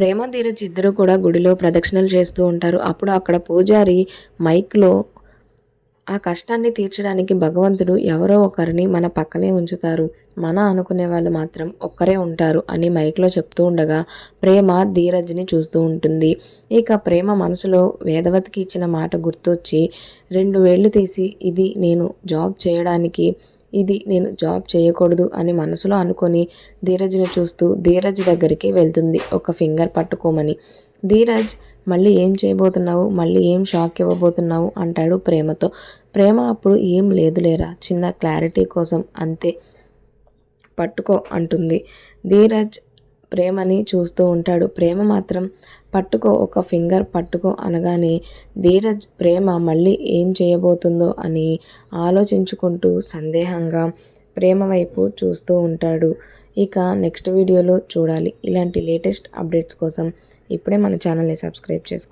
ప్రేమ, ధీరజ్ ఇద్దరు కూడా గుడిలో ప్రదక్షిణలు చేస్తూ ఉంటారు. అప్పుడు అక్కడ పూజారి మైక్‌లో ఆ కష్టాన్ని తీర్చడానికి భగవంతుడు ఎవరో ఒకరిని మన పక్కనే ఉంచుతారు. మన అనుకునే వాళ్ళు మాత్రం ఒక్కరే ఉంటారు అని మైక్‌లో చెప్తూ ఉండగా ప్రేమ ధీరజ్‌ని చూస్తూ ఉంటుంది. ఇక ప్రేమ మనసులో వేదవతికి ఇచ్చిన మాట గుర్తొచ్చి 2 వేళ్ళు తీసి ఇది నేను జాబ్ చేయకూడదు అని మనసులో అనుకొని ధీరజ్‌ని చూస్తూ ధీరజ్ దగ్గరికి వెళ్తుంది ఒక ఫింగర్ పట్టుకోమని. ధీరజ్ మళ్ళీ ఏం చేయబోతున్నావు? మళ్ళీ ఏం షాక్ ఇవ్వబోతున్నావు? అంటాడు ప్రేమతో. ప్రేమ అప్పుడు ఏం లేదులేరా చిన్న క్లారిటీ కోసం అంతే పట్టుకో అంటుంది. ధీరజ్ ప్రేమని చూస్తూ ఉంటాడు. ప్రేమ మాత్రం పట్టుకో ఒక ఫింగర్ పట్టుకో అనగానే ధీరజ్ ప్రేమ మళ్ళీ ఏం చేయబోతుందో అని ఆలోచించుకుంటూ సందేహంగా ప్రేమ వైపు చూస్తూ ఉంటాడు. ఇక నెక్స్ట్ వీడియోలో చూడాలి. ఇలాంటి లేటెస్ట్ అప్డేట్స్ కోసం ఇప్పుడే మన ఛానల్ని సబ్స్క్రైబ్ చేసుకో.